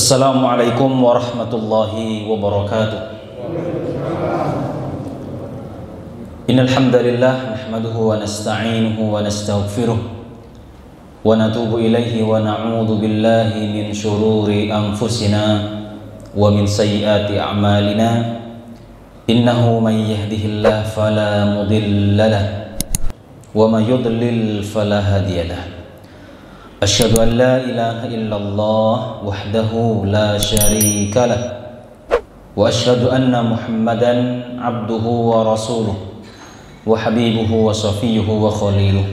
Assalamualaikum warahmatullahi wabarakatuh. Innal hamdalillah nahmaduhu wa nasta'inuhu wa nastaghfiruh wa natubu ilaihi wa na'udzu billahi min shururi anfusina wa min sayyiati a'malina. Innahu man yahdihillahu fala mudilla lahu wa may yudlil fala hadiyalah. Asyhadu an la ilaha illallah wahdahu la syarika lah wa asyhadu anna Muhammadan abduhu wa rasuluh wa habibuhu wa safiyuhu wa khaliluh.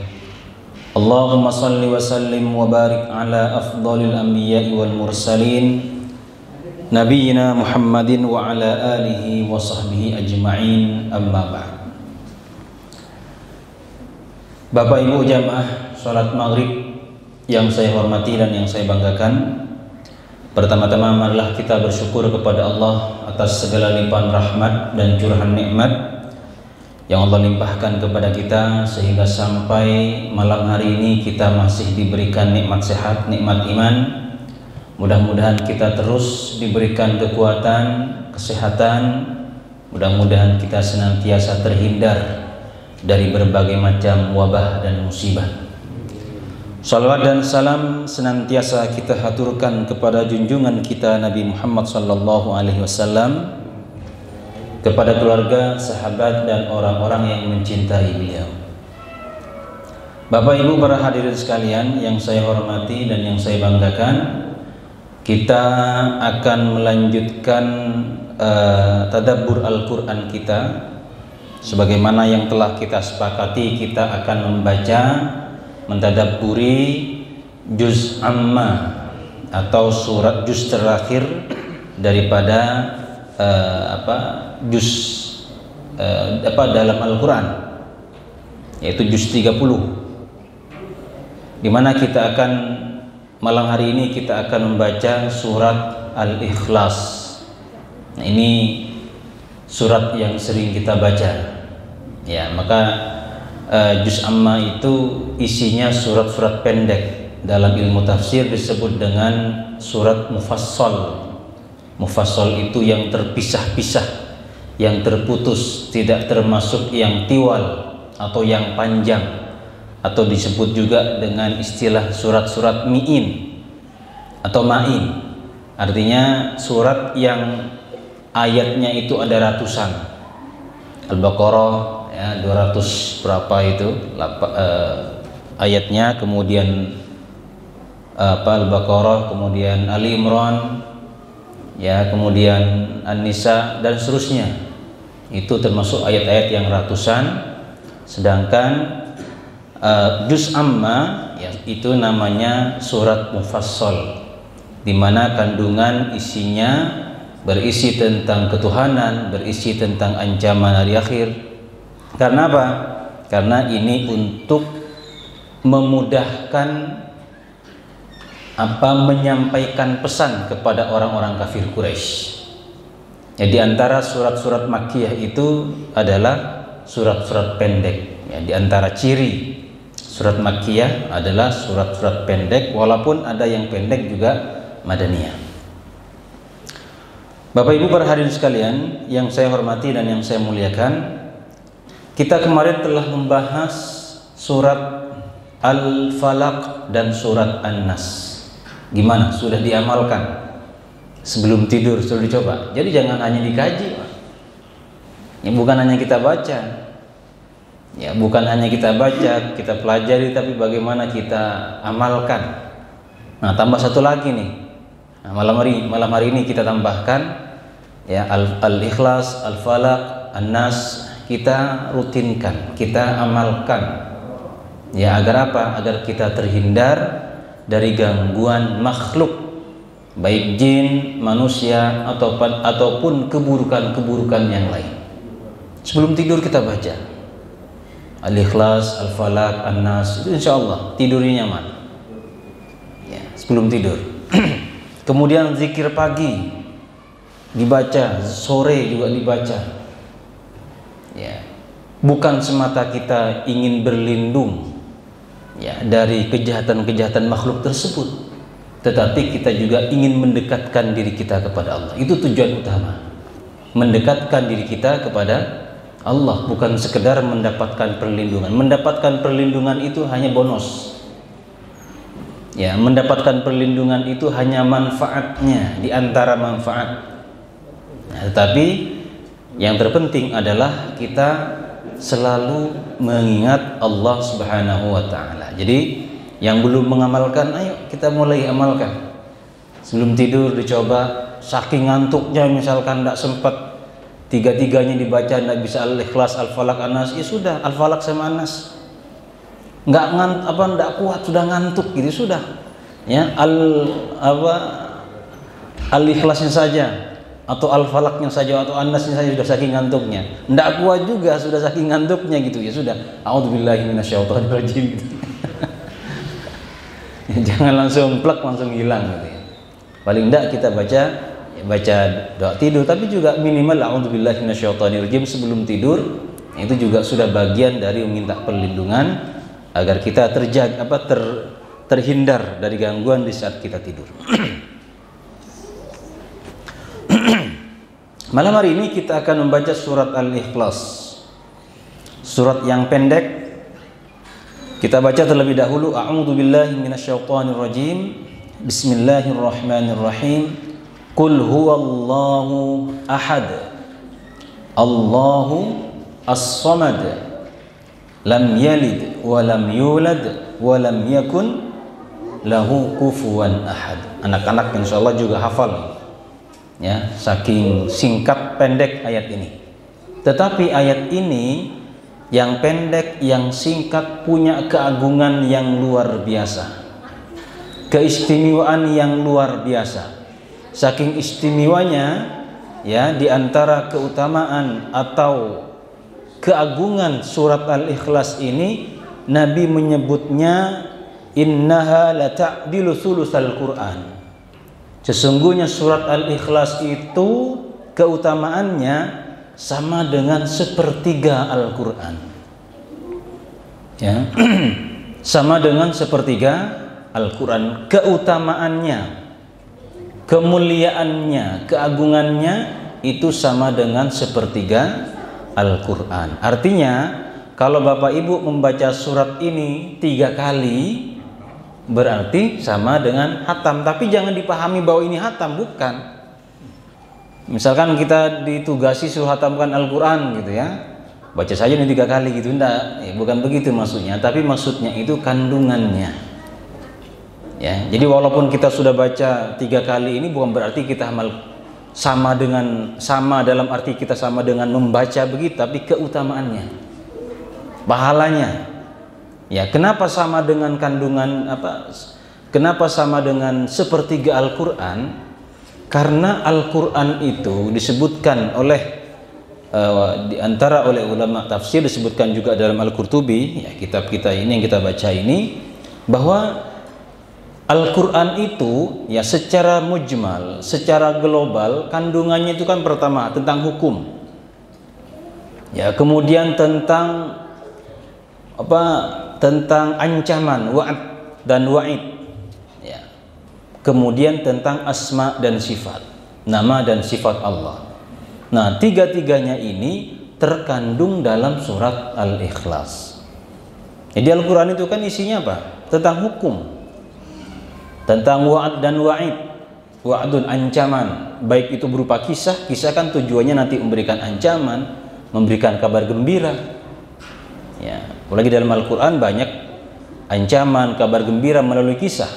Allahumma salli wa sallim wa barik ala afdalil anbiya'i wal mursalin nabiyyina Muhammadin wa ala alihi wa sahbihi ajma'in, amma ba'd. Bapak Ibu jamaah salat maghrib yang saya hormati dan yang saya banggakan, pertama-tama marilah kita bersyukur kepada Allah atas segala limpahan rahmat dan curahan nikmat yang Allah limpahkan kepada kita, sehingga sampai malam hari ini kita masih diberikan nikmat sehat, nikmat iman. Mudah-mudahan kita terus diberikan kekuatan, kesehatan. Mudah-mudahan kita senantiasa terhindar dari berbagai macam wabah dan musibah. Salawat dan salam senantiasa kita haturkan kepada junjungan kita Nabi Muhammad sallallahu alaihi wasallam, kepada keluarga, sahabat dan orang-orang yang mencintai beliau. Bapak Ibu para hadirin sekalian yang saya hormati dan yang saya banggakan, kita akan melanjutkan tadabbur Al-Qur'an kita. Sebagaimana yang telah kita sepakati, kita akan membaca, mentadabburi juz amma atau surat juz terakhir daripada dalam Al-Quran, yaitu juz 30, dimana kita akan malam hari ini kita akan membaca surat Al-Ikhlas. Nah, ini surat yang sering kita baca, ya. Maka juz amma itu isinya surat-surat pendek. Dalam ilmu tafsir disebut dengan surat mufassal. Mufassal itu yang terpisah-pisah, yang terputus, tidak termasuk yang tiwal atau yang panjang, atau disebut juga dengan istilah surat-surat mi'in atau ma'in. Artinya surat yang ayatnya itu ada ratusan. Al-Baqarah ya 200 berapa itu ayatnya, kemudian Al-Baqarah, kemudian Ali Imran ya, kemudian An-Nisa dan seterusnya. Itu termasuk ayat-ayat yang ratusan. Sedangkan juz amma ya, itu namanya surat mufassal, di mana kandungan isinya berisi tentang ketuhanan, berisi tentang ancaman hari akhir. Karena apa? Karena ini untuk memudahkan menyampaikan pesan kepada orang-orang kafir Quraisy. Ya, di antara surat-surat Makkiyah itu adalah surat-surat pendek. Ya, di antara ciri surat Makkiyah adalah surat-surat pendek, walaupun ada yang pendek juga Madaniyah. Bapak Ibu para hadirin sekalian yang saya hormati dan yang saya muliakan, kita kemarin telah membahas surat Al-Falaq dan surat An-Nas. Gimana? Sudah diamalkan? Sebelum tidur sudah dicoba? Jadi jangan hanya dikaji, ya, bukan hanya kita baca, ya, bukan hanya kita baca, kita pelajari, tapi bagaimana kita amalkan. Nah, tambah satu lagi nih. Nah, malam hari ini kita tambahkan ya Al-Ikhlas, Al-Falaq, An-Nas. Kita rutinkan, kita amalkan, ya, agar apa? Agar kita terhindar dari gangguan makhluk, baik jin, manusia, ataupun keburukan-keburukan yang lain. Sebelum tidur kita baca Al-Ikhlas, Al-Falaq, An-Nas, itu insya Allah tidurnya nyaman ya, sebelum tidur. Kemudian zikir pagi dibaca, sore juga dibaca. Ya, bukan semata kita ingin berlindung ya dari kejahatan-kejahatan makhluk tersebut, tetapi kita juga ingin mendekatkan diri kita kepada Allah. Itu tujuan utama, mendekatkan diri kita kepada Allah, bukan sekedar mendapatkan perlindungan. Mendapatkan perlindungan itu hanya bonus. Ya, mendapatkan perlindungan itu hanya manfaatnya di antara manfaat. Nah, tetapi yang terpenting adalah kita selalu mengingat Allah Subhanahu wa taala. Jadi yang belum mengamalkan, ayo kita mulai amalkan. Sebelum tidur dicoba, saking ngantuknya misalkan tidak sempat tiga-tiganya dibaca, tidak bisa Al-Ikhlas, Al-Falaq, An-Nas, ya sudah Al-Falaq sama An-Nas. Enggak kuat, sudah ngantuk gitu sudah. Ya, Al-Ikhlasnya saja atau Al-Falaqnya saja atau An-Nasnya saja sudah saking ngantuknya. Enggak kuat juga, sudah saking ngantuknya gitu ya sudah. A'udzubillahi minasyaitonirrajim gitu. Jangan langsung plek langsung hilang gitu ya. Paling enggak kita baca doa tidur, tapi juga minimal a'udzubillahi minasyaitonirrajim sebelum tidur. Itu juga sudah bagian dari meminta perlindungan agar kita terhindar dari gangguan di saat kita tidur. Malam hari ini kita akan membaca surat Al-Ikhlas, surat yang pendek. Kita baca terlebih dahulu a'udzubillahi minasyaitonirrajim. Bismillahirrahmanirrahim. Qul huwallahu ahad, Allahu as-samad, lam yalid wa lam yulad wa lam yakun lahu kufuwan ahad. Anak-anak insyaallah juga hafal ya, saking singkat pendek ayat ini. Tetapi ayat ini yang pendek, yang singkat punya keagungan yang luar biasa, keistimewaan yang luar biasa. Saking istimewanya ya, di antara keutamaan atau keagungan surat Al-Ikhlas ini, Nabi menyebutnya innaha la ta'dilu sulusal Quran. Sesungguhnya surat Al-Ikhlas itu keutamaannya sama dengan sepertiga Al-Quran. Ya. Sama dengan sepertiga Al-Quran. Keutamaannya, kemuliaannya, keagungannya itu sama dengan sepertiga Al-Quran. Artinya kalau Bapak Ibu membaca surat ini 3 kali berarti sama dengan hatam. Tapi jangan dipahami bahwa ini hatam, bukan. Misalkan kita ditugasi suruh hatamkan Al-Quran gitu ya, baca saja ini 3 kali gitu, enggak ya, bukan begitu maksudnya. Tapi maksudnya itu kandungannya ya. Jadi walaupun kita sudah baca 3 kali ini bukan berarti kita sama dalam arti kita sama dengan membaca begitu, tapi keutamaannya, pahalanya. Ya, kenapa sama dengan kandungan kenapa sama dengan sepertiga Al-Qur'an? Karena Al-Qur'an itu disebutkan oleh di antara oleh ulama tafsir, disebutkan juga dalam Al-Qurtubi, ya, kitab kita ini yang kita baca ini, bahwa Al-Quran itu ya secara mujmal, secara global, kandungannya itu kan pertama tentang hukum, ya, kemudian tentang tentang ancaman, wa'ad dan wa'id, ya, kemudian tentang asma dan sifat, nama dan sifat Allah. Nah, tiga-tiganya ini terkandung dalam surat Al-Ikhlas. Jadi Al-Quran itu kan isinya apa? Tentang hukum, tentang wa'ad dan wa'id. Wa'adun, ancaman, baik itu berupa kisah kan tujuannya nanti memberikan ancaman, memberikan kabar gembira ya. Apalagi dalam Al-Quran banyak ancaman, kabar gembira melalui kisah.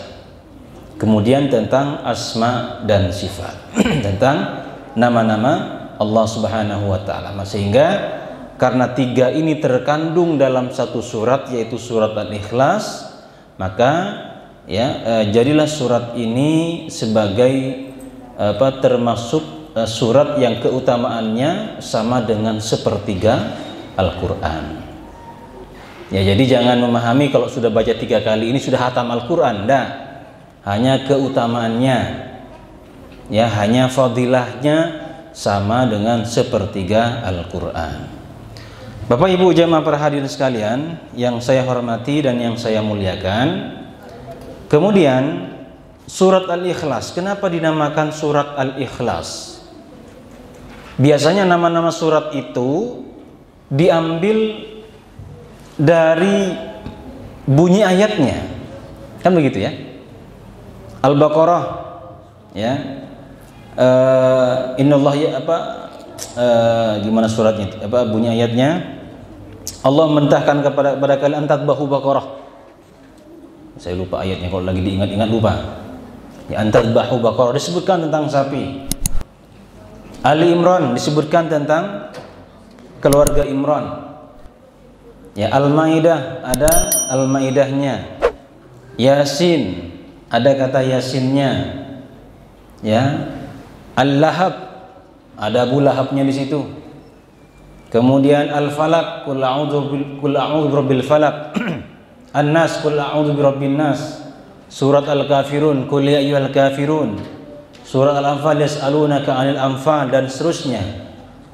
Kemudian tentang asma dan sifat tentang nama-nama Allah Subhanahu wa ta'ala. Sehingga karena 3 ini terkandung dalam satu surat, yaitu surat Al-Ikhlas, maka ya, jadilah surat ini sebagai termasuk surat yang keutamaannya sama dengan sepertiga Al-Quran. Ya, jadi jangan memahami kalau sudah baca 3 kali ini sudah hatam Al-Quran. Nah, hanya keutamaannya, ya, hanya fadilahnya sama dengan sepertiga Al-Quran. Bapak Ibu jamaah hadirin sekalian yang saya hormati dan yang saya muliakan, kemudian surat Al-Ikhlas. Kenapa dinamakan surat Al-Ikhlas? Biasanya nama-nama surat itu diambil dari bunyi ayatnya, kan begitu ya. Al-Baqarah, ya, Innallah, ya, gimana suratnya, bunyi ayatnya? Allah mentahkan kepada kalian antatbahu Baqarah. Saya lupa ayatnya, kalau lagi diingat-ingat lupa. Ya, antatbahu Baqarah disebutkan tentang sapi. Ali Imran disebutkan tentang keluarga Imran. Ya, Al-Maidah ada Al-Maidahnya. Yasin ada kata Yasinnya. Ya, Al-Lahab ada Abu Lahabnya di situ. Kemudian Al-Falaq, qul a'udzu birabbil falaq. An-Nas, qul a'udzu birabbin nas. Surat Al-Kafirun, qul ya ayyuhal kafirun. Surat Al-Anfal, yas'alunaka 'anil anfal, dan seterusnya.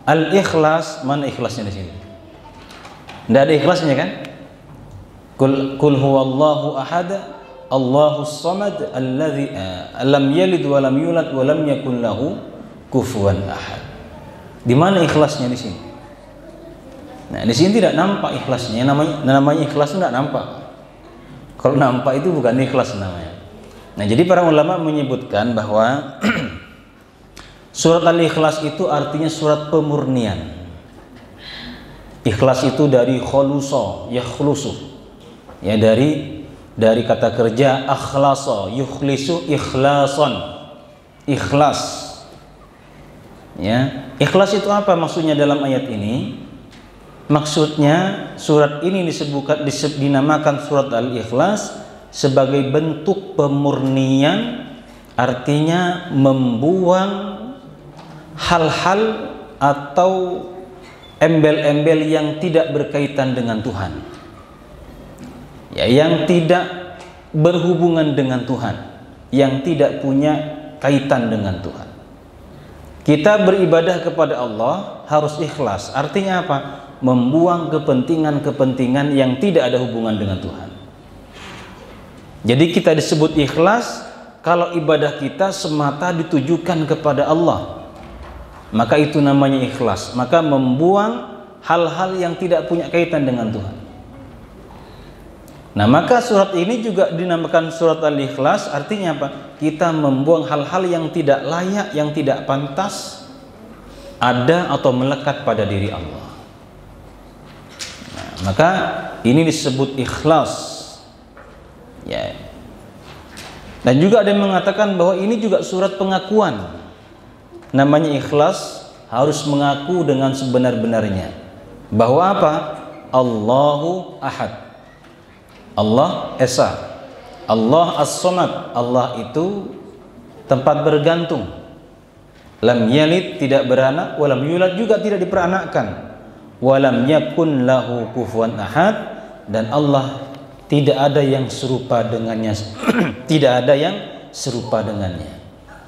Al-Ikhlas, mana ikhlasnya di sini? Tidak ada ikhlasnya kan? Qul huwallahu ahad, Allahus samad, alladzi lam yalid wa lam yulad wa lam yakul lahu kufuwan ahad. Di mana ikhlasnya di sini? Nah, di sini tidak nampak ikhlasnya. Namanya ikhlas tidak nampak. Kalau nampak itu bukan ikhlas namanya. Nah, jadi para ulama menyebutkan bahwa surat Al-Ikhlas itu artinya surat pemurnian. Ikhlas itu dari khulusa, yakhlusu. Ya, dari kata kerja akhlasa, yukhlisu ikhlasan. Ikhlas. Ya, ikhlas itu apa maksudnya dalam ayat ini? Maksudnya surat ini dinamakan surat Al-Ikhlas sebagai bentuk pemurnian, artinya membuang hal-hal atau embel-embel yang tidak berkaitan dengan Tuhan, ya, yang tidak berhubungan dengan Tuhan, yang tidak punya kaitan dengan Tuhan. Kita beribadah kepada Allah harus ikhlas. Artinya apa? Membuang kepentingan-kepentingan yang tidak ada hubungan dengan Tuhan. Jadi kita disebut ikhlas kalau ibadah kita semata ditujukan kepada Allah, maka itu namanya ikhlas. Maka membuang hal-hal yang tidak punya kaitan dengan Tuhan. Nah, maka surat ini juga dinamakan surat Al-Ikhlas. Artinya apa? Kita membuang hal-hal yang tidak layak, yang tidak pantas ada atau melekat pada diri Allah. Nah, maka ini disebut ikhlas. Ya. Dan juga ada yang mengatakan bahwa ini juga surat pengakuan. Namanya ikhlas, harus mengaku dengan sebenar-benarnya bahwa apa? Allahu Ahad, Allah Esa, Allah As-Samad, Allah itu tempat bergantung. Lam yalid, tidak beranak, walam yulad, juga tidak diperanakkan. Walam yakun lahu kufuwan ahad, dan Allah tidak ada yang serupa dengannya. Tidak ada yang serupa dengannya.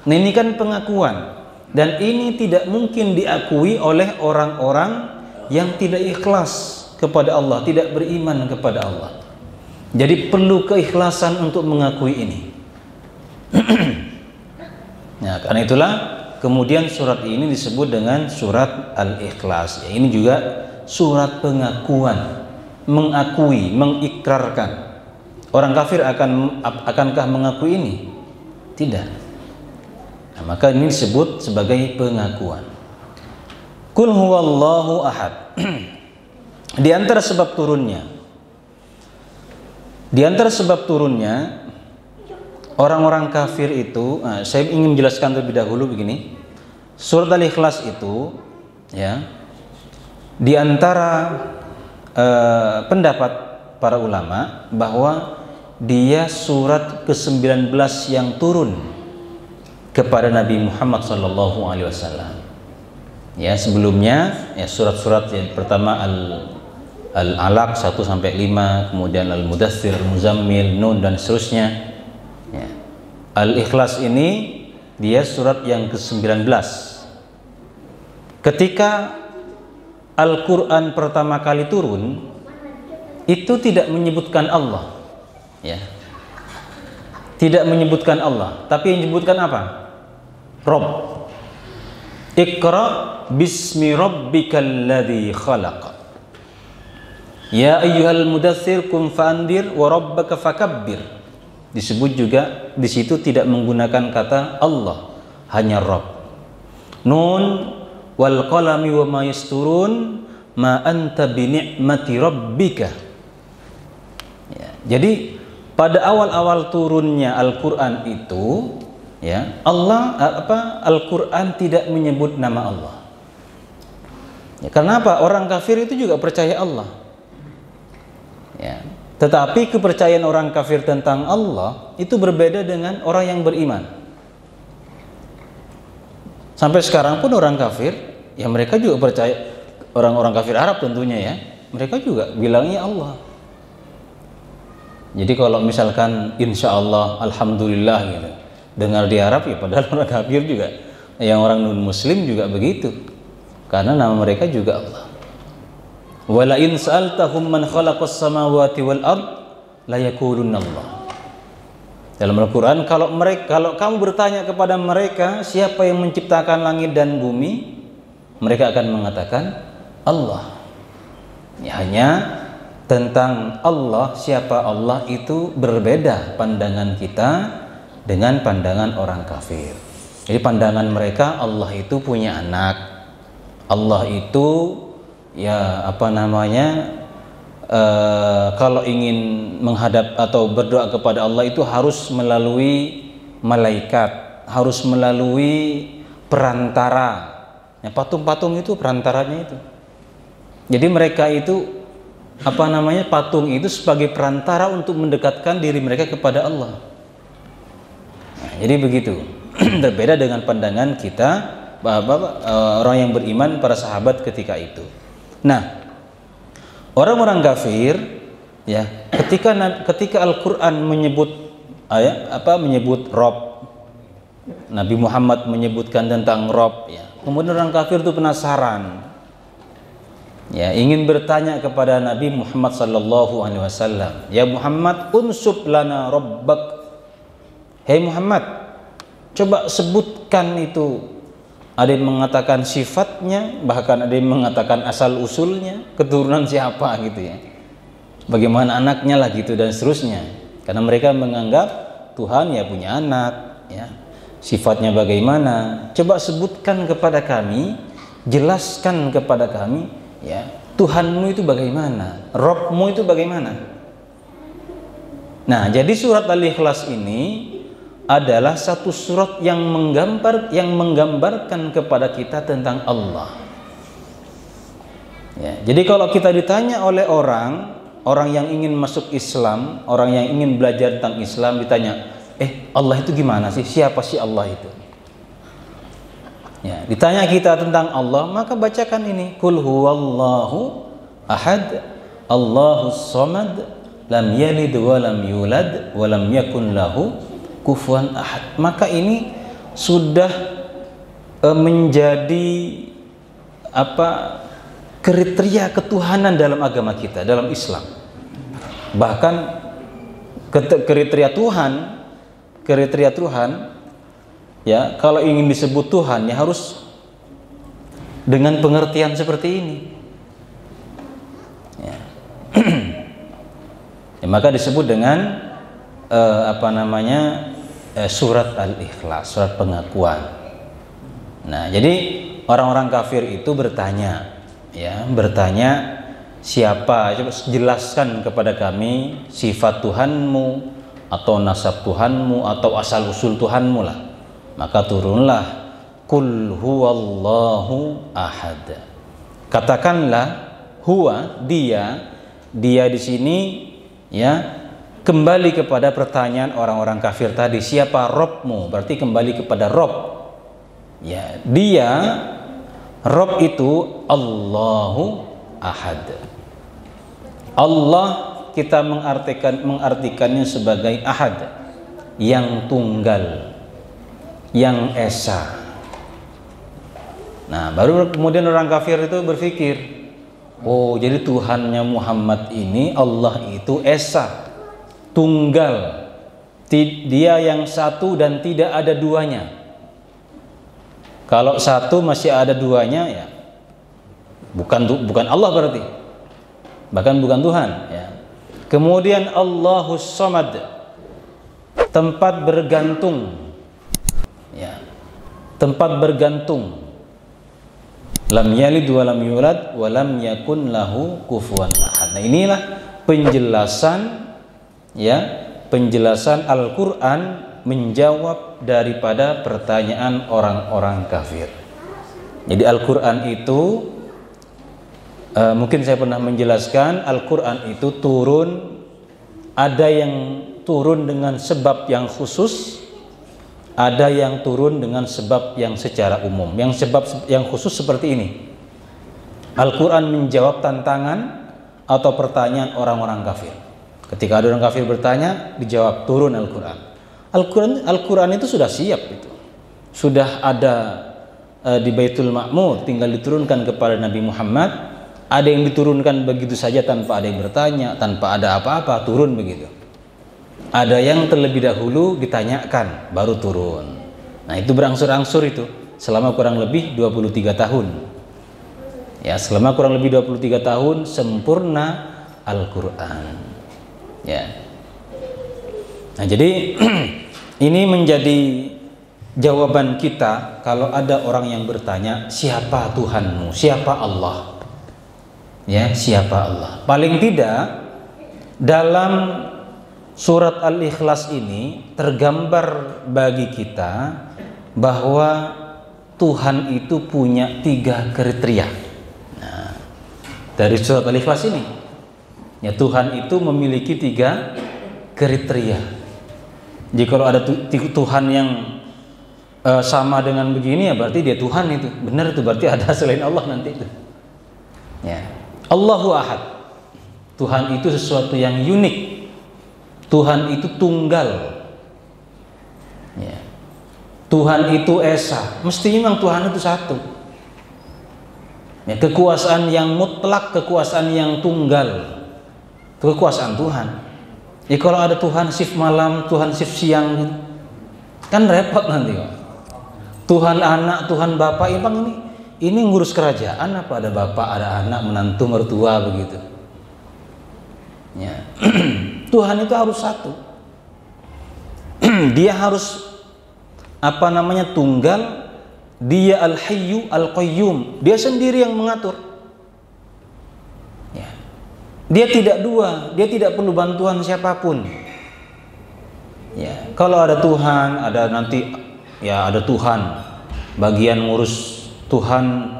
Nah, ini kan pengakuan, dan ini tidak mungkin diakui oleh orang-orang yang tidak ikhlas kepada Allah, tidak beriman kepada Allah. Jadi perlu keikhlasan untuk mengakui ini. Nah, karena itulah kemudian surat ini disebut dengan surat Al-Ikhlas. Ya, ini juga surat pengakuan, mengakui, mengikrarkan. Orang kafir akankah mengakui ini? Tidak. Nah, maka ini disebut sebagai pengakuan. Qul huwallahu ahad. Di antara sebab turunnya orang-orang kafir itu, saya ingin menjelaskan terlebih dahulu begini. Surat Al-Ikhlas itu, ya, di antara pendapat para ulama bahwa dia surat ke-19 yang turun kepada Nabi Muhammad SAW. Ya, sebelumnya ya surat-surat yang pertama Al-Alaq 1-5, kemudian Al-Mudaththir, Muzammil, Nun, dan seterusnya. Ya. Al-Ikhlas ini dia surat yang ke-19. Ketika Al-Quran pertama kali turun, itu tidak menyebutkan Allah, ya. tidak menyebutkan Allah, tapi yang menyebutkan apa? Rabb. Iqra bismi rabbikal ladzi khalaq. Ya ayyuhal mudaththir qum fa'andir wa rabbaka fakabbir. Disebut juga di situ tidak menggunakan kata Allah, hanya Rabb. Nun wal qalami wa ma yasturun ma anta bi ni'mati rabbika. Ya, jadi pada awal-awal turunnya Al-Qur'an itu, ya, Al-Qur'an tidak menyebut nama Allah. Ya, karena apa? Orang kafir itu juga percaya Allah. Ya, tetapi kepercayaan orang kafir tentang Allah itu berbeda dengan orang yang beriman. Sampai sekarang pun orang kafir, ya mereka juga percaya, orang-orang kafir Arab tentunya ya, mereka juga bilangnya Allah. Jadi kalau misalkan insya Allah, alhamdulillah gitu, dengar di Arab ya padahal orang kafir juga, yang orang non muslim juga begitu, karena nama mereka juga Allah. Wala in sa'altahum man khalaqas samawati wal ard la yaqulunna Allah. Dalam Al-Qur'an, kalau kamu bertanya kepada mereka siapa yang menciptakan langit dan bumi, mereka akan mengatakan Allah. Ya, hanya tentang Allah, siapa Allah itu berbeda pandangan kita dengan pandangan orang kafir. Jadi pandangan mereka Allah itu punya anak, Allah itu ya apa namanya, kalau ingin menghadap atau berdoa kepada Allah itu harus melalui malaikat, harus melalui perantara. Ya, patung-patung itu perantaranya itu. Jadi mereka itu apa namanya, patung itu sebagai perantara untuk mendekatkan diri mereka kepada Allah. Nah, jadi begitu. Berbeda dengan pandangan kita orang yang beriman, para sahabat ketika itu. Nah, orang-orang kafir ya, ketika Al-Qur'an menyebut menyebut Rabb, Nabi Muhammad menyebutkan tentang Rabb ya. Kemudian orang kafir itu penasaran. Ya, ingin bertanya kepada Nabi Muhammad sallallahu alaihi wasallam, "Ya Muhammad, unsub lana rabbak." Hei Muhammad, coba sebutkan itu. Ada yang mengatakan sifatnya, bahkan ada yang mengatakan asal usulnya, keturunan siapa gitu ya. Bagaimana anaknya lah gitu dan seterusnya. Karena mereka menganggap Tuhan ya punya anak, ya. Sifatnya bagaimana? Coba sebutkan kepada kami, jelaskan kepada kami, ya, Tuhanmu itu bagaimana, Rabbmu itu bagaimana. Nah, jadi surat Al-Ikhlas ini adalah satu surat yang menggambarkan kepada kita tentang Allah. Ya, jadi kalau kita ditanya oleh orang yang ingin masuk Islam, orang yang ingin belajar tentang Islam, ditanya, Allah itu gimana sih? Siapa sih Allah itu? Ya, ditanya kita tentang Allah, maka bacakan ini, Qul huwallahu ahad, Allahus samad, lam yalid wa lam yulad wa lam yakun lahu kufuwan ahad. Maka ini sudah menjadi kriteria ketuhanan dalam agama kita, dalam Islam. Bahkan kriteria Tuhan ya, kalau ingin disebut Tuhan ya harus dengan pengertian seperti ini ya. Ya, maka disebut dengan surat Al-Ikhlas, surat pengakuan. Nah, jadi orang-orang kafir itu bertanya siapa, coba jelaskan kepada kami sifat Tuhanmu atau nasab Tuhanmu atau asal usul Tuhanmu lah. Maka turunlah Qul huwallahu ahad. Katakanlah huwa, dia di sini ya kembali kepada pertanyaan orang-orang kafir tadi, siapa Rabbmu? Berarti kembali kepada Rabb. Ya, dia Rabb itu Allahu ahad. Allah kita mengartikannya sebagai ahad, yang tunggal, yang esa. Nah, baru kemudian orang kafir itu berpikir, oh jadi Tuhannya Muhammad ini Allah itu esa, tunggal, Dia yang satu dan tidak ada duanya. Kalau satu masih ada duanya, ya bukan Allah berarti, bahkan bukan Tuhan, ya. Kemudian Allahus Samad, tempat bergantung, ya, tempat bergantung. Lam yalid wa lam yulad wa lam yakun lahu kufuwan ahad. Nah, inilah penjelasan, ya, penjelasan Al-Qur'an menjawab daripada pertanyaan orang-orang kafir. Jadi Al-Qur'an itu mungkin saya pernah menjelaskan, Al-Qur'an itu turun, ada yang turun dengan sebab yang khusus, ada yang turun dengan sebab yang secara umum. Yang sebab yang khusus seperti ini. Al-Qur'an menjawab tantangan atau pertanyaan orang-orang kafir. Ketika ada orang kafir bertanya, dijawab, turun Al-Qur'an. Al-Qur'an itu sudah siap itu. Sudah ada di Baitul Ma'mur, tinggal diturunkan kepada Nabi Muhammad. Ada yang diturunkan begitu saja tanpa ada yang bertanya, tanpa ada apa-apa, turun begitu. Ada yang terlebih dahulu ditanyakan baru turun. Nah, itu berangsur-angsur itu selama kurang lebih 23 tahun. Ya, selama kurang lebih 23 tahun sempurna Al-Qur'an. Ya. Nah, jadi ini menjadi jawaban kita kalau ada orang yang bertanya, siapa Tuhanmu? Siapa Allah? Ya, siapa Allah? Paling tidak dalam surat Al-Ikhlas ini tergambar bagi kita bahwa Tuhan itu punya 3 kriteria. Nah, dari surat Al-Ikhlas ini, ya, Tuhan itu memiliki 3 kriteria. Jadi kalau ada Tuhan yang sama dengan begini, ya berarti dia Tuhan itu. Benar itu, berarti ada selain Allah nanti itu. Ya. Allahu Ahad. Tuhan itu sesuatu yang unik. Tuhan itu tunggal, ya. Tuhan itu esa, mesti memang Tuhan itu satu, ya. Kekuasaan yang mutlak, kekuasaan yang tunggal, kekuasaan Tuhan. Ya, kalau ada Tuhan shift malam, Tuhan shift siang, kan repot nanti, Pak. Tuhan anak, Tuhan bapak, emang ini ngurus kerajaan apa ada bapak, ada anak, menantu, mertua begitu, ya. Tuhan itu harus satu. Dia harus tunggal. Dia Al-Hayyu Al-Qayyum. Dia sendiri yang mengatur. Ya. Dia tidak dua. Dia tidak perlu bantuan siapapun. Ya. Kalau ada Tuhan, ada nanti, ya, ada Tuhan bagian ngurus, Tuhan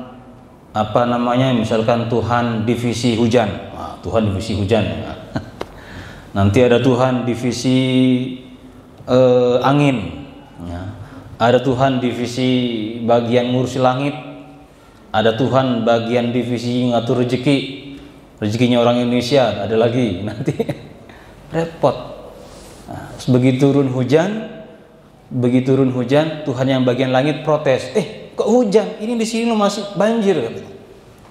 misalkan Tuhan divisi hujan. Nah, Tuhan divisi hujan. Nah. Nanti ada Tuhan divisi angin, ya. Ada Tuhan divisi bagian ngurus langit, ada Tuhan bagian divisi ngatur rezekinya orang Indonesia, ada lagi nanti repot. Nah, begitu turun hujan, Tuhan yang bagian langit protes, kok hujan? Ini di sini masih banjir.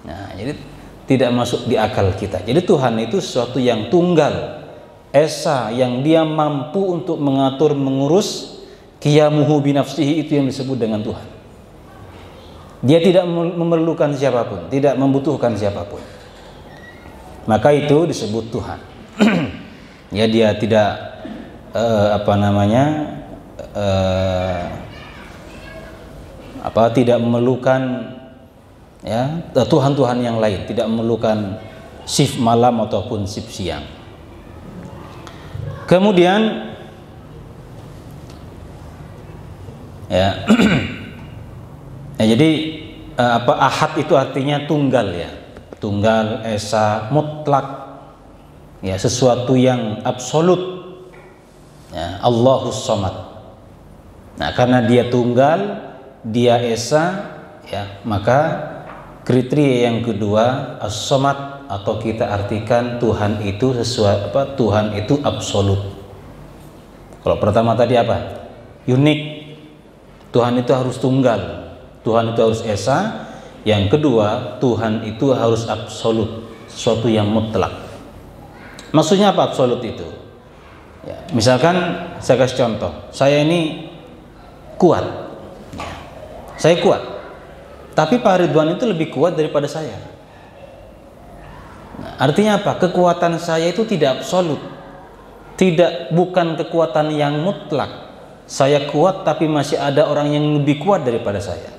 Nah, jadi tidak masuk di akal kita. Jadi Tuhan itu sesuatu yang tunggal, esa, yang dia mampu untuk mengatur, mengurus, qiyamuhu binafsihi, itu yang disebut dengan Tuhan. Dia tidak memerlukan siapapun, tidak membutuhkan siapapun, maka itu disebut Tuhan. Ya, dia tidak tidak memerlukan, ya, Tuhan-Tuhan yang lain, tidak memerlukan shift malam ataupun shift siang. Kemudian, ya, ya, jadi ahad itu artinya tunggal, ya, tunggal, esa, mutlak, ya, sesuatu yang absolut, ya, Allahus Samad. Nah, karena dia tunggal, dia esa, ya, maka kriteria yang kedua as-Samad, atau kita artikan Tuhan itu Tuhan itu absolut. Kalau pertama tadi apa? Unik. Tuhan itu harus tunggal, Tuhan itu harus esa. Yang kedua, Tuhan itu harus absolut, sesuatu yang mutlak. Maksudnya apa absolut itu? Ya, misalkan saya kasih contoh, saya ini kuat, saya kuat, tapi Pak Ridwan itu lebih kuat daripada saya. Nah, artinya apa? Kekuatan saya itu tidak absolut, bukan kekuatan yang mutlak. Saya kuat tapi masih ada orang yang lebih kuat daripada saya.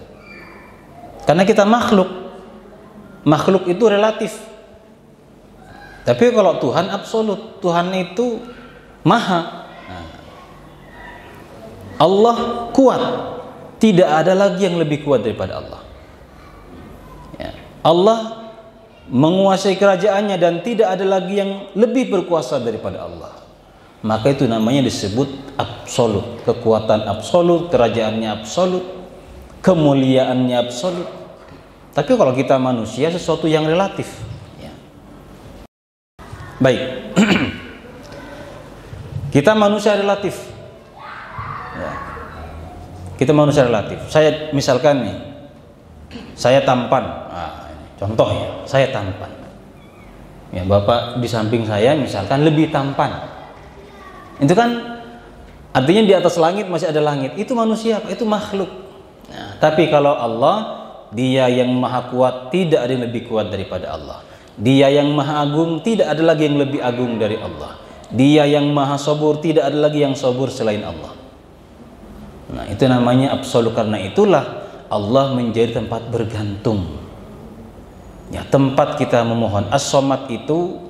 Karena kita makhluk itu relatif. Tapi kalau Tuhan absolut, Tuhan itu maha. Nah, Allah kuat, tidak ada lagi yang lebih kuat daripada Allah. Ya. Allah menguasai kerajaannya dan tidak ada lagi yang lebih berkuasa daripada Allah. Maka itu namanya disebut absolut, kekuatan absolut, kerajaannya absolut, kemuliaannya absolut. Tapi kalau kita manusia, sesuatu yang relatif. Ya. Baik, kita manusia relatif. Ya. Kita manusia relatif. Saya misalkan nih, saya tampan. Nah, contoh ya, saya tampan. Ya, Bapak di samping saya misalkan lebih tampan. Itu kan artinya di atas langit masih ada langit. Itu manusia, itu makhluk. Nah, tapi kalau Allah, Dia yang maha kuat, tidak ada yang lebih kuat daripada Allah. Dia yang maha agung, tidak ada lagi yang lebih agung dari Allah. Dia yang maha sabur, tidak ada lagi yang sabur selain Allah. Nah, itu namanya absolut. Karena itulah Allah menjadi tempat bergantung. Ya, tempat kita memohon. As-Somad itu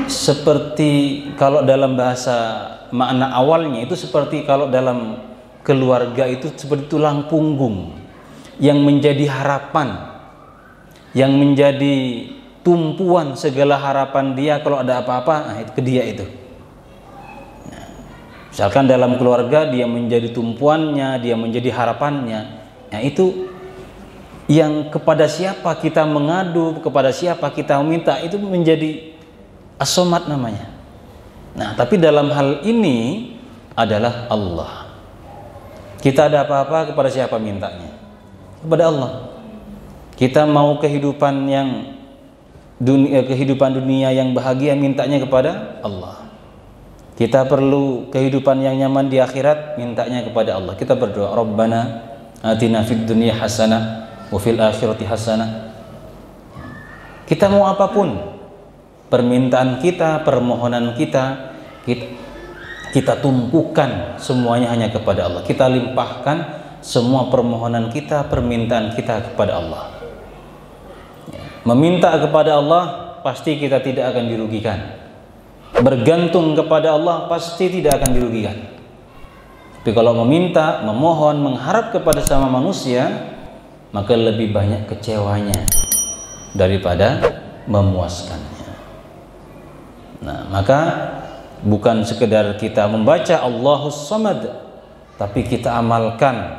seperti kalau dalam bahasa makna awalnya itu seperti kalau dalam keluarga itu seperti tulang punggung yang menjadi harapan, yang menjadi tumpuan segala harapan dia. Kalau ada apa-apa, nah, itu ke dia itu. Nah, misalkan dalam keluarga dia menjadi tumpuannya, dia menjadi harapannya. Nah, itu yang kepada siapa kita mengadu, kepada siapa kita meminta, itu menjadi As-Somad namanya. Nah, tapi dalam hal ini adalah Allah. Kita ada apa-apa kepada siapa mintanya? Kepada Allah. Kita mau kehidupan dunia yang bahagia, mintanya kepada Allah. Kita perlu kehidupan yang nyaman di akhirat, mintanya kepada Allah. Kita berdoa, Rabbana atina fid dunya hasanah wa fil akhirati hasanah. Kita mau apapun, permintaan kita, permohonan kita tumpukan semuanya hanya kepada Allah. Kita limpahkan semua permohonan kita, permintaan kita kepada Allah. Meminta kepada Allah pasti kita tidak akan dirugikan. Bergantung kepada Allah pasti tidak akan dirugikan. Tapi kalau meminta, memohon, mengharap kepada sama manusia, maka lebih banyak kecewanya daripada memuaskannya. Nah, maka bukan sekedar kita membaca Allahus Samad, tapi kita amalkan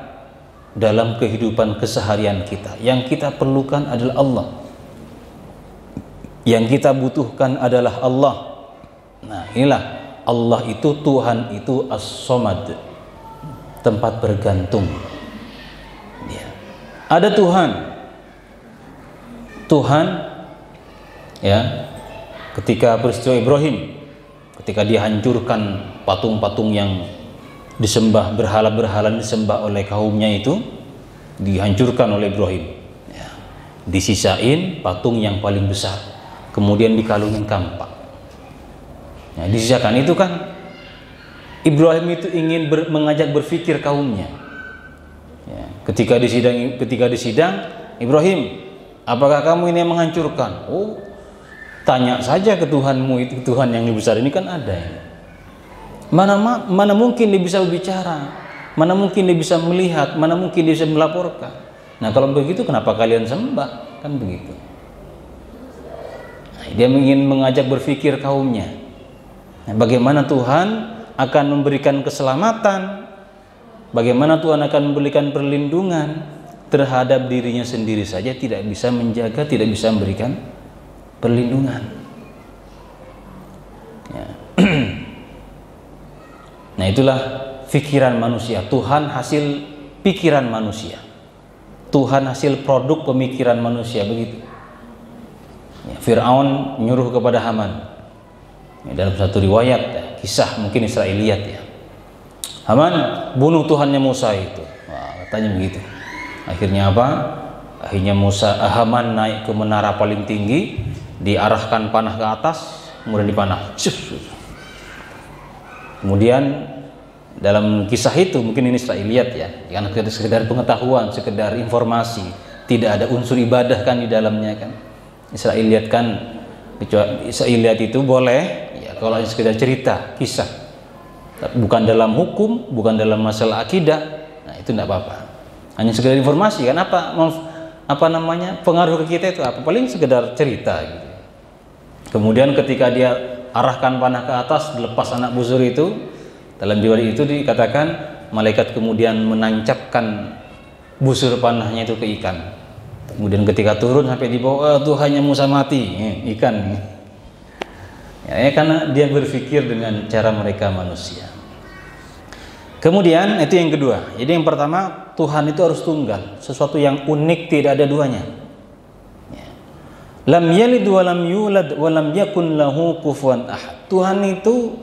dalam kehidupan keseharian kita. Yang kita perlukan adalah Allah, yang kita butuhkan adalah Allah. Nah, inilah Allah itu, Tuhan itu As-Samad, tempat bergantung. Ya. Ada Tuhan ya. Ketika peristiwa Ibrahim, ketika dihancurkan patung-patung yang disembah, berhala-berhala disembah oleh kaumnya itu dihancurkan oleh Ibrahim ya. Disisain patung yang paling besar, kemudian dikalungin kampak. Nah, disisakan itu kan Ibrahim itu ingin mengajak berpikir kaumnya ya. Ketika disidang, Ibrahim, apakah kamu ini yang menghancurkan? Oh, tanya saja ke Tuhanmu, itu Tuhan yang lebih besar ini kan ada ya. Mana mungkin dia bisa berbicara, mana mungkin dia bisa melihat, mana mungkin dia bisa melaporkan. Nah, kalau begitu kenapa kalian sembah? Kan begitu. Nah, dia ingin mengajak berpikir kaumnya. Nah, bagaimana Tuhan akan memberikan keselamatan, bagaimana Tuhan akan memberikan perlindungan terhadap dirinya sendiri saja tidak bisa menjaga, tidak bisa memberikan perlindungan ya. Nah, itulah pikiran manusia. Tuhan hasil pikiran manusia, Tuhan hasil produk pemikiran manusia, begitu ya. Fir'aun nyuruh kepada Haman, Dalam satu riwayat ya, kisah mungkin Israiliyat ya, Haman bunuh Tuhannya Musa itu. Wah, katanya begitu. Akhirnya apa? Akhirnya Haman naik ke menara paling tinggi, diarahkan panah ke atas, kemudian dipanah. Kemudian dalam kisah itu mungkin ini Israiliyat ya, karena sekedar pengetahuan, sekedar informasi, tidak ada unsur ibadah kan di dalamnya kan. Israiliyat kan, Israiliyat itu boleh ya kalau sekedar cerita, kisah, bukan dalam hukum, bukan dalam masalah akidah. Nah itu tidak apa-apa, hanya sekedar informasi kan. Apa namanya, pengaruh ke kita itu apa? Paling sekedar cerita gitu. Kemudian ketika dia arahkan panah ke atas, dilepas anak busur itu, dalam riwayat itu dikatakan malaikat kemudian menancapkan busur panahnya itu ke ikan. Kemudian ketika turun sampai di bawah, Tuhannya Musa mati, ikan. Ya, karena dia berpikir dengan cara mereka manusia. Kemudian itu yang kedua. Jadi yang pertama, Tuhan itu harus tunggal, sesuatu yang unik, tidak ada duanya. Ya. Lam yalid wa lam yulad wa lam yakun lahu kufuwan ahad. Tuhan itu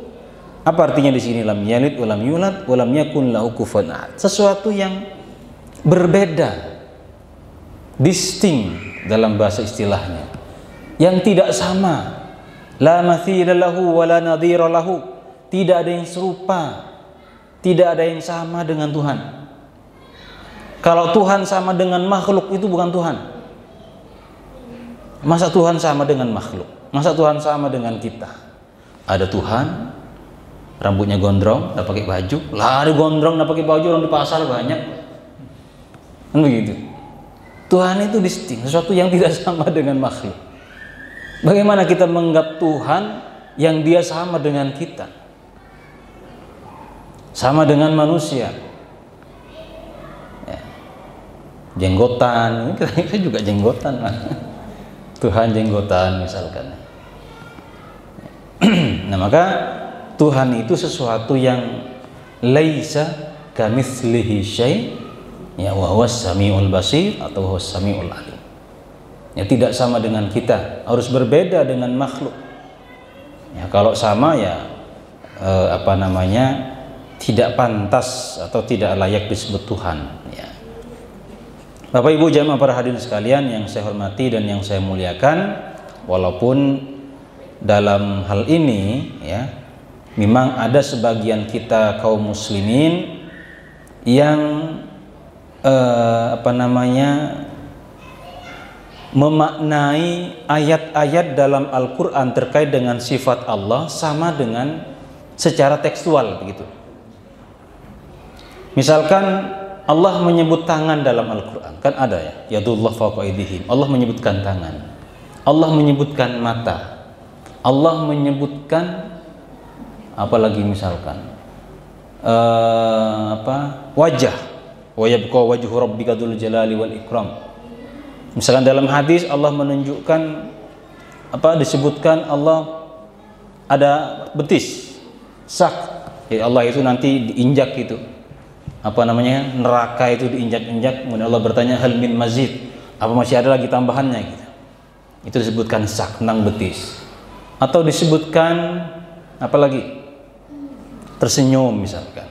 apa artinya di sini? Lam yalid wa lam yulad wa lam yakun lahu kufuwan ahad. Sesuatu yang berbeda, distinct dalam bahasa istilahnya, yang tidak sama. La mathila lahu wa la nadhira lahu. Tidak ada yang serupa, tidak ada yang sama dengan Tuhan. Kalau Tuhan sama dengan makhluk, itu bukan Tuhan. Masa Tuhan sama dengan makhluk? Masa Tuhan sama dengan kita? Ada Tuhan rambutnya gondrong, nggak pakai baju. Lah ada gondrong, nggak pakai baju, orang di pasar banyak. Kan begitu. Tuhan itu distinct, sesuatu yang tidak sama dengan makhluk. Bagaimana kita menganggap Tuhan yang dia sama dengan kita, sama dengan manusia? Ya. Jenggotan, kita juga jenggotan. Tuhan jenggotan misalkan. Nah maka Tuhan itu sesuatu yang laisa kamitslihi syai'. Ya, wa huwas samiul basir atau huwas samiul alim. Ya, tidak sama dengan kita, harus berbeda dengan makhluk. Ya, kalau sama ya tidak pantas atau tidak layak disebut Tuhan. Ya. Bapak Ibu jamaah para hadirin sekalian yang saya hormati dan yang saya muliakan, walaupun dalam hal ini ya memang ada sebagian kita kaum muslimin yang memaknai ayat-ayat dalam Al-Quran terkait dengan sifat Allah sama dengan secara tekstual begitu. Misalkan Allah menyebut tangan dalam Al-Quran, kan ada ya, yadullah fawqa aydihim. Allah menyebutkan tangan, Allah menyebutkan mata, Allah menyebutkan apalagi misalkan wajah. Wa yabqa wajhu rabbika dzul jalali wal ikram. Misalkan dalam hadis Allah menunjukkan disebutkan Allah ada betis, sak. Ya Allah itu nanti diinjak itu. Neraka itu diinjak-injak, kemudian Allah bertanya hal min mazid, apa masih ada lagi tambahannya gitu. Itu disebutkan sak, nang betis. Atau disebutkan apalagi? Tersenyum misalkan.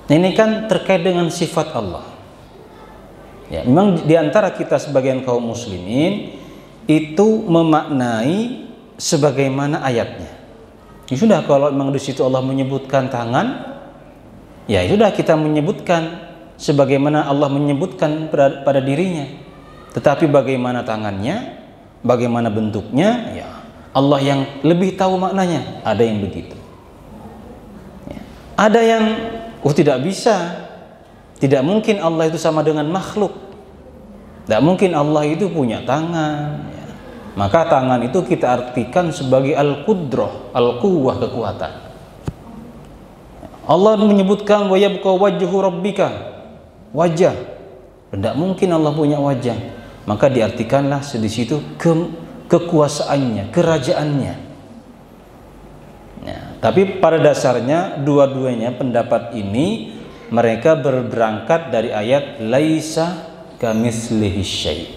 Ini kan terkait dengan sifat Allah. Ya, memang diantara kita sebagian kaum muslimin itu memaknai sebagaimana ayatnya. Ya sudah, kalau memang di situ Allah menyebutkan tangan, ya sudah kita menyebutkan sebagaimana Allah menyebutkan pada dirinya. Tetapi bagaimana tangannya, bagaimana bentuknya, ya Allah yang lebih tahu maknanya. Ada yang begitu. Ya. Ada yang tidak bisa, tidak mungkin Allah itu sama dengan makhluk, tidak mungkin Allah itu punya tangan ya. Maka tangan itu kita artikan sebagai al-qudrah, al-quwwah, kekuatan. Allah menyebutkan wa yabqa wajhu rabbika, wajah, tidak mungkin Allah punya wajah, maka diartikanlah di situ kekuasaannya, kerajaannya. Nah, tapi pada dasarnya dua-duanya pendapat ini mereka berangkat dari ayat laisa kamitslihi syai'.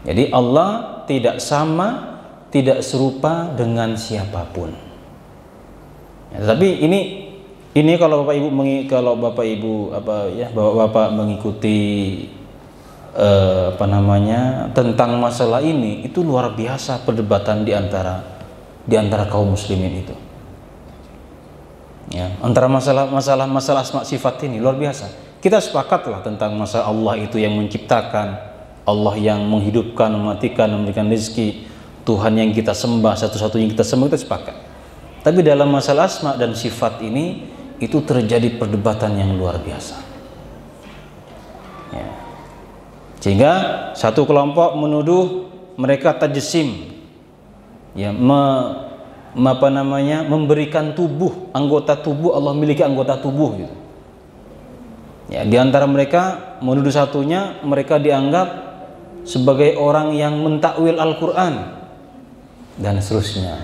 Jadi Allah tidak sama tidak serupa dengan siapapun. Ya, tapi ini kalau Bapak Ibu Bapak mengikuti tentang masalah ini, itu luar biasa perdebatan di antara kaum muslimin itu. Ya, antara masalah asma sifat ini luar biasa. Kita sepakatlah tentang masalah Allah itu yang menciptakan, Allah yang menghidupkan, mematikan, memberikan rezeki, Tuhan yang kita sembah, satu-satunya yang kita sembah, kita sepakat. Tapi dalam masalah asma dan sifat ini, itu terjadi perdebatan yang luar biasa. Ya. Sehingga satu kelompok menuduh mereka tajsim, ya, memberikan tubuh, anggota tubuh, Allah memiliki anggota tubuh gitu. Ya, di antara mereka menuduh satunya, mereka dianggap sebagai orang yang mentakwil Al-Quran dan seterusnya.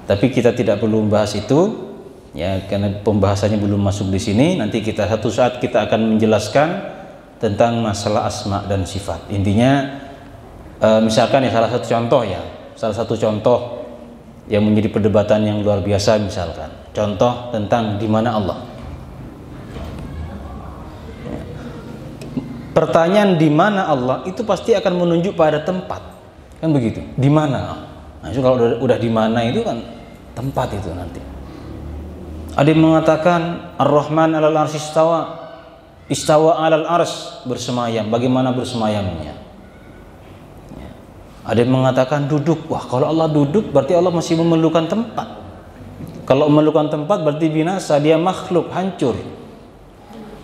Tapi kita tidak perlu membahas itu, ya, karena pembahasannya belum masuk di sini. Nanti satu saat kita akan menjelaskan tentang masalah asma dan sifat. Intinya, misalkan ya salah satu contoh yang menjadi perdebatan yang luar biasa, misalkan contoh tentang di mana Allah. Pertanyaan di mana Allah itu pasti akan menunjuk pada tempat, kan begitu? Di mana? Nah, itu kalau udah di mana itu kan tempat itu nanti. Ada yang mengatakan Ar-Rahman 'alal arsy istawa 'alal arsy, bersemayam. Bagaimana bersemayamnya? Ya. Ada yang mengatakan duduk. Wah, kalau Allah duduk berarti Allah masih memerlukan tempat. Kalau memerlukan tempat berarti binasa, dia makhluk, hancur.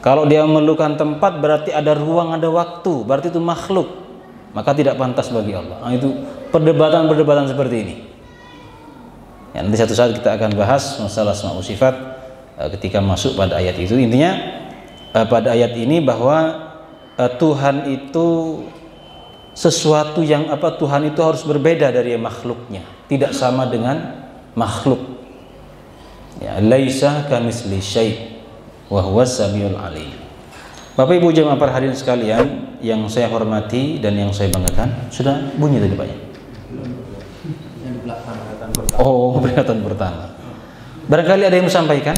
Kalau dia memerlukan tempat berarti ada ruang, ada waktu, berarti itu makhluk, maka tidak pantas bagi Allah. Nah, itu perdebatan seperti ini. Ya, nanti satu saat kita akan bahas masalah asma wa sifat ketika masuk pada ayat itu. Intinya pada ayat ini bahwa Tuhan itu sesuatu yang Tuhan itu harus berbeda dari makhluknya, tidak sama dengan makhluk. Ya, laisa kamitsli syai' wa huwas samiul alim. Bapak Ibu jemaah hadirin sekalian yang saya hormati dan yang saya banggakan, sudah bunyi tadi Pak ya? Oh, peringatan pertama. Barangkali ada yang disampaikan?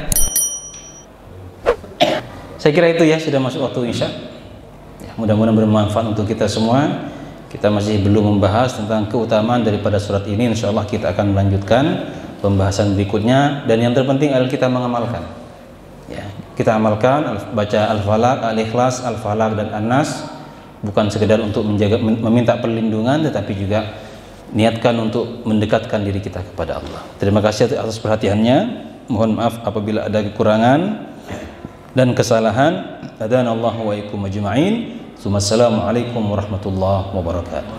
Saya kira itu ya, sudah masuk waktu Isya. Ya, mudah-mudahan bermanfaat untuk kita semua. Kita masih belum membahas tentang keutamaan daripada surat ini. Insya Allah kita akan melanjutkan pembahasan berikutnya, dan yang terpenting adalah kita mengamalkan. Ya, kita amalkan, baca Al-Falaq, Al-Ikhlas, Al-Falaq dan An-Nas, bukan sekedar untuk meminta perlindungan, tetapi juga niatkan untuk mendekatkan diri kita kepada Allah. Terima kasih atas perhatiannya. Mohon maaf apabila ada kekurangan dan kesalahan. Hadanallahu wa iyyakum ajma'in. Assalamualaikum warahmatullahi wabarakatuh.